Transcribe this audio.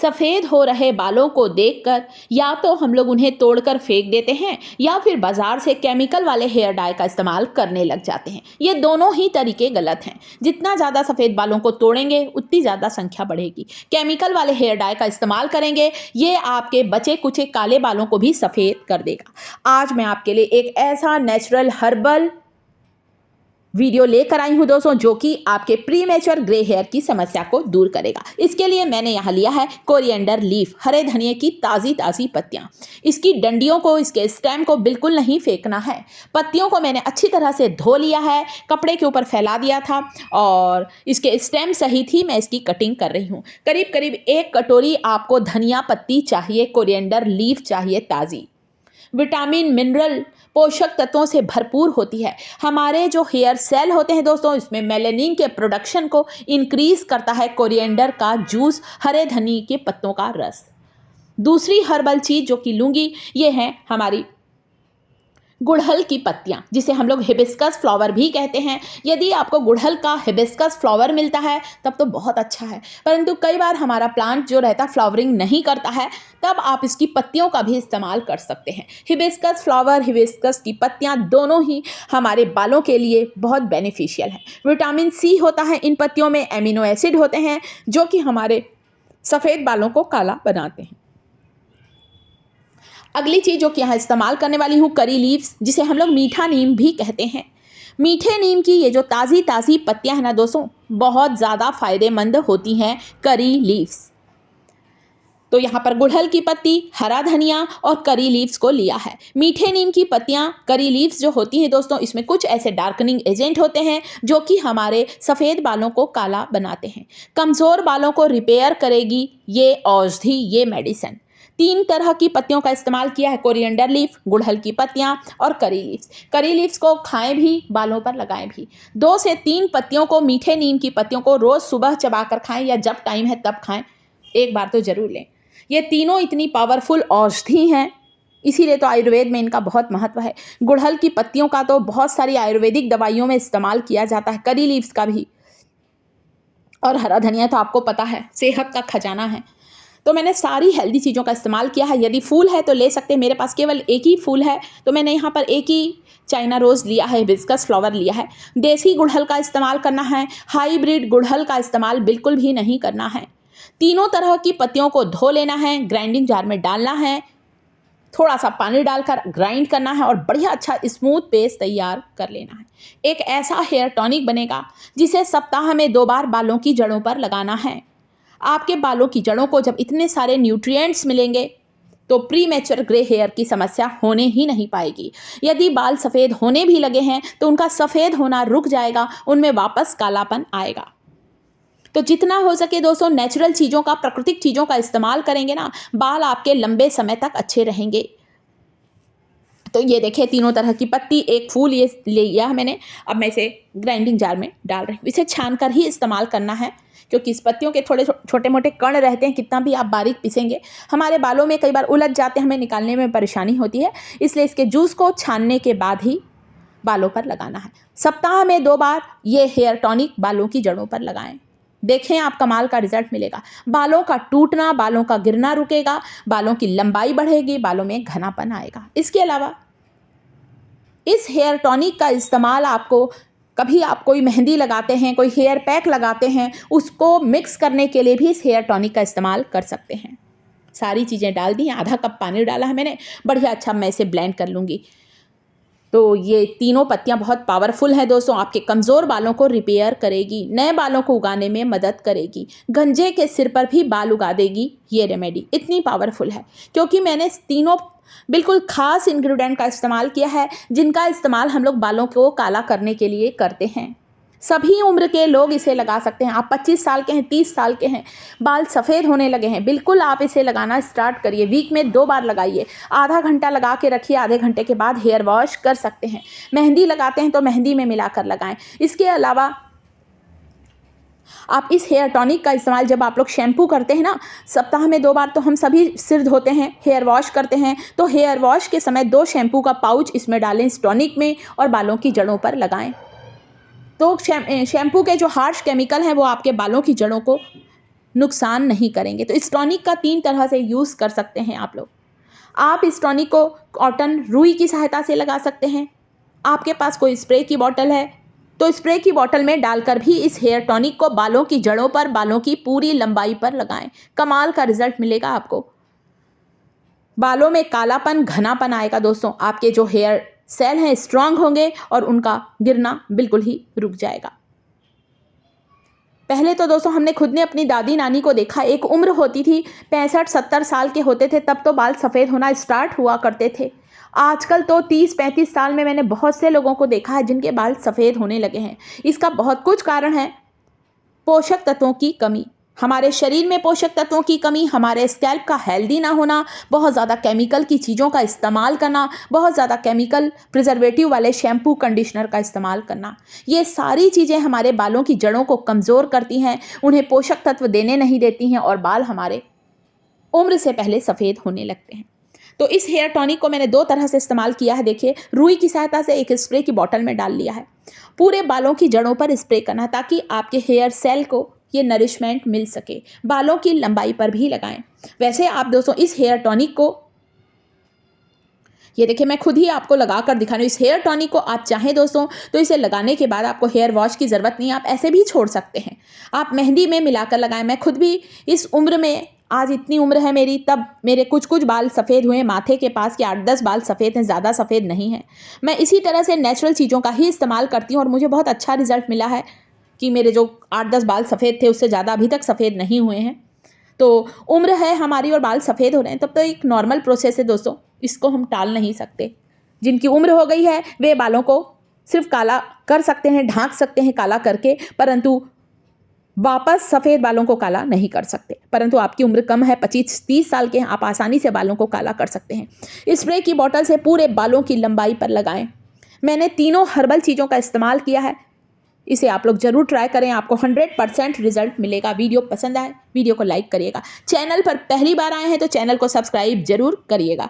सफ़ेद हो रहे बालों को देखकर या तो हम लोग उन्हें तोड़कर फेंक देते हैं या फिर बाजार से केमिकल वाले हेयर डाई का इस्तेमाल करने लग जाते हैं। ये दोनों ही तरीके गलत हैं। जितना ज़्यादा सफ़ेद बालों को तोड़ेंगे उतनी ज़्यादा संख्या बढ़ेगी। केमिकल वाले हेयर डाई का इस्तेमाल करेंगे, ये आपके बचे कुचे काले बालों को भी सफ़ेद कर देगा। आज मैं आपके लिए एक ऐसा नेचुरल हर्बल वीडियो लेकर आई हूं दोस्तों, जो कि आपके प्रीमेच्योर ग्रे हेयर की समस्या को दूर करेगा। इसके लिए मैंने यहाँ लिया है कोरिएंडर लीफ, हरे धनिए की ताज़ी पत्तियाँ। इसकी डंडियों को, इसके स्टेम को बिल्कुल नहीं फेंकना है। पत्तियों को मैंने अच्छी तरह से धो लिया है, कपड़े के ऊपर फैला दिया था और इसके स्टेम सही थी। मैं इसकी कटिंग कर रही हूँ। करीब करीब 1 कटोरी आपको धनिया पत्ती चाहिए, कोरिएंडर लीफ चाहिए ताज़ी। विटामिन, मिनरल, पोषक तत्वों से भरपूर होती है। हमारे जो हेयर सेल होते हैं दोस्तों, इसमें मेलेनिन के प्रोडक्शन को इंक्रीज करता है कोरिएंडर का जूस, हरे धनिए के पत्तों का रस। दूसरी हर्बल चीज़ जो कि लूँगी, ये है हमारी गुड़हल की पत्तियाँ, जिसे हम लोग हिबिस्कस फ्लावर भी कहते हैं। यदि आपको गुड़हल का हिबिस्कस फ्लावर मिलता है तब तो बहुत अच्छा है, परंतु कई बार हमारा प्लांट जो रहता है फ्लावरिंग नहीं करता है, तब आप इसकी पत्तियों का भी इस्तेमाल कर सकते हैं। हिबिस्कस फ्लावर, हिबिस्कस की पत्तियाँ दोनों ही हमारे बालों के लिए बहुत बेनिफिशियल है। विटामिन सी होता है इन पत्तियों में, एमिनो एसिड होते हैं जो कि हमारे सफ़ेद बालों को काला बनाते हैं। अगली चीज़ जो कि यहाँ इस्तेमाल करने वाली हूँ, करी लीव्स, जिसे हम लोग मीठा नीम भी कहते हैं। मीठे नीम की ये जो ताज़ी पत्तियाँ हैं ना दोस्तों, बहुत ज़्यादा फ़ायदेमंद होती हैं करी लीव्स। तो यहाँ पर गुड़हल की पत्ती, हरा धनिया और करी लीव्स को लिया है। मीठे नीम की पत्तियाँ, करी लीव्स जो होती हैं दोस्तों, इसमें कुछ ऐसे डार्कनिंग एजेंट होते हैं जो कि हमारे सफ़ेद बालों को काला बनाते हैं। कमज़ोर बालों को रिपेयर करेगी ये औषधि, ये मेडिसिन। 3 तरह की पत्तियों का इस्तेमाल किया है, कोरिएंडर लीफ, गुड़हल की पत्तियाँ और करी लीव्स। करी लीव्स को खाएं भी, बालों पर लगाएं भी। 2 से 3 पत्तियों को, मीठे नीम की पत्तियों को रोज़ सुबह चबाकर खाएं या जब टाइम है तब खाएं, एक बार तो ज़रूर लें। ये तीनों इतनी पावरफुल औषधि हैं, इसीलिए तो आयुर्वेद में इनका बहुत महत्व है। गुड़हल की पत्तियों का तो बहुत सारी आयुर्वेदिक दवाइयों में इस्तेमाल किया जाता है, करी लीव्स का भी। और हरा धनिया तो आपको पता है सेहत का खजाना है। तो मैंने सारी हेल्दी चीज़ों का इस्तेमाल किया है। यदि फूल है तो ले सकते हैं, मेरे पास केवल एक ही फूल है तो मैंने यहाँ पर एक ही चाइना रोज़ लिया है, हिबिस्कस फ्लावर लिया है। देसी गुड़हल का इस्तेमाल करना है, हाईब्रिड गुड़हल का इस्तेमाल बिल्कुल भी नहीं करना है। तीनों तरह की पत्तियों को धो लेना है, ग्राइंडिंग जार में डालना है, थोड़ा सा पानी डालकर ग्राइंड करना है और बढ़िया अच्छा स्मूथ पेस्ट तैयार कर लेना है। एक ऐसा हेयर टॉनिक बनेगा जिसे सप्ताह में 2 बार बालों की जड़ों पर लगाना है। आपके बालों की जड़ों को जब इतने सारे न्यूट्रिएंट्स मिलेंगे तो प्रीमेच्योर ग्रे हेयर की समस्या होने ही नहीं पाएगी। यदि बाल सफ़ेद होने भी लगे हैं तो उनका सफ़ेद होना रुक जाएगा, उनमें वापस कालापन आएगा। तो जितना हो सके दोस्तों नेचुरल चीज़ों का, प्राकृतिक चीज़ों का इस्तेमाल करेंगे ना, बाल आपके लंबे समय तक अच्छे रहेंगे। तो ये देखिए, तीनों तरह की पत्ती, एक फूल ये ले लिया है मैंने। अब मैं इसे ग्राइंडिंग जार में डाल रही हूँ। इसे छान कर ही इस्तेमाल करना है, क्योंकि इस पत्तियों के थोड़े छोटे मोटे कण रहते हैं, कितना भी आप बारीक पीसेंगे हमारे बालों में कई बार उलझ जाते हैं, हमें निकालने में परेशानी होती है। इसलिए इसके जूस को छानने के बाद ही बालों पर लगाना है। सप्ताह में 2 बार ये हेयर टॉनिक बालों की जड़ों पर लगाएं। देखें, आप कमाल का रिजल्ट मिलेगा। बालों का टूटना, बालों का गिरना रुकेगा, बालों की लंबाई बढ़ेगी, बालों में घनापन आएगा। इसके अलावा इस हेयर टॉनिक का इस्तेमाल आपको, कभी आप कोई मेहंदी लगाते हैं, कोई हेयर पैक लगाते हैं, उसको मिक्स करने के लिए भी इस हेयर टॉनिक का इस्तेमाल कर सकते हैं। सारी चीज़ें डाल दी, आधा कप पानी डाला है मैंने, बढ़िया अच्छा मैं इसे ब्लेंड कर लूँगी। तो ये तीनों पत्तियां बहुत पावरफुल हैं दोस्तों, आपके कमज़ोर बालों को रिपेयर करेगी, नए बालों को उगाने में मदद करेगी, गंजे के सिर पर भी बाल उगा देगी। ये रेमेडी इतनी पावरफुल है क्योंकि मैंने तीनों बिल्कुल खास इंग्रेडिएंट का इस्तेमाल किया है, जिनका इस्तेमाल हम लोग बालों को काला करने के लिए करते हैं। सभी उम्र के लोग इसे लगा सकते हैं। आप 25 साल के हैं, 30 साल के हैं, बाल सफ़ेद होने लगे हैं, बिल्कुल आप इसे लगाना स्टार्ट करिए। वीक में 2 बार लगाइए, आधा घंटा लगा के रखिए, आधे घंटे के बाद हेयर वॉश कर सकते हैं। मेहंदी लगाते हैं तो मेहंदी में मिलाकर लगाएं। इसके अलावा आप इस हेयर टॉनिक का इस्तेमाल जब आप लोग शैम्पू करते हैं ना, सप्ताह में 2 बार तो हम सभी सिर धोते हैं, हेयर वॉश करते हैं, तो हेयर वॉश के समय 2 शैम्पू का पाउच इसमें डालें, इस टॉनिक में, और बालों की जड़ों पर लगाएं। तो शैम्पू के जो हार्श केमिकल हैं वो आपके बालों की जड़ों को नुकसान नहीं करेंगे। तो इस टॉनिक का 3 तरह से यूज़ कर सकते हैं आप लोग। आप इस टॉनिक को कॉटन रुई की सहायता से लगा सकते हैं। आपके पास कोई स्प्रे की बॉटल है तो स्प्रे की बॉटल में डालकर भी इस हेयर टॉनिक को बालों की जड़ों पर, बालों की पूरी लंबाई पर लगाएं। कमाल का रिजल्ट मिलेगा आपको। बालों में कालापन, घनापन आएगा दोस्तों। आपके जो हेयर सेल हैं स्ट्रांग होंगे और उनका गिरना बिल्कुल ही रुक जाएगा। पहले तो दोस्तों हमने खुद ने अपनी दादी नानी को देखा, एक उम्र होती थी 65-70 साल के होते थे तब तो बाल सफ़ेद होना स्टार्ट हुआ करते थे। आजकल तो 30-35 साल में मैंने बहुत से लोगों को देखा है जिनके बाल सफ़ेद होने लगे हैं। इसका बहुत कुछ कारण है। पोषक तत्वों की कमी, हमारे शरीर में पोषक तत्वों की कमी, हमारे स्कैल्प का हेल्दी ना होना, बहुत ज़्यादा केमिकल की चीज़ों का इस्तेमाल करना, बहुत ज़्यादा केमिकल प्रिजर्वेटिव वाले शैम्पू कंडीशनर का इस्तेमाल करना, ये सारी चीज़ें हमारे बालों की जड़ों को कमज़ोर करती हैं, उन्हें पोषक तत्व देने नहीं देती हैं और बाल हमारे उम्र से पहले सफ़ेद होने लगते हैं। तो इस हेयर टॉनिक को मैंने 2 तरह से इस्तेमाल किया है। देखिए, रुई की सहायता से एक स्प्रे की बॉटल में डाल लिया है। पूरे बालों की जड़ों पर स्प्रे करना है ताकि आपके हेयर सेल को ये नरिशमेंट मिल सके। बालों की लंबाई पर भी लगाएं। वैसे आप दोस्तों इस हेयर टॉनिक को, ये देखिए मैं खुद ही आपको लगा कर दिखा रही हूँ। इस हेयर टॉनिक को आप चाहें दोस्तों तो इसे लगाने के बाद आपको हेयर वॉश की ज़रूरत नहीं है, आप ऐसे भी छोड़ सकते हैं। आप मेहंदी में मिलाकर लगाएं। मैं खुद भी इस उम्र में, आज इतनी उम्र है मेरी, तब मेरे कुछ कुछ बाल सफ़ेद हुए, माथे के पास के 8-10 बाल सफ़ेद हैं, ज़्यादा सफ़ेद नहीं हैं। मैं इसी तरह से नेचुरल चीज़ों का ही इस्तेमाल करती हूँ और मुझे बहुत अच्छा रिजल्ट मिला है कि मेरे जो 8-10 बाल सफ़ेद थे उससे ज़्यादा अभी तक सफ़ेद नहीं हुए हैं। तो उम्र है हमारी और बाल सफ़ेद हो रहे हैं तब तो एक नॉर्मल प्रोसेस है दोस्तों, इसको हम टाल नहीं सकते। जिनकी उम्र हो गई है वे बालों को सिर्फ काला कर सकते हैं, ढांक सकते हैं काला करके, परंतु वापस सफ़ेद बालों को काला नहीं कर सकते। परंतु आपकी उम्र कम है, 25-30 साल के हैं, आप आसानी से बालों को काला कर सकते हैं। स्प्रे की बॉटल से पूरे बालों की लंबाई पर लगाएं। मैंने तीनों हर्बल चीज़ों का इस्तेमाल किया है। इसे आप लोग ज़रूर ट्राई करें, आपको 100% रिजल्ट मिलेगा। वीडियो पसंद आए वीडियो को लाइक करिएगा। चैनल पर पहली बार आए हैं तो चैनल को सब्सक्राइब जरूर करिएगा।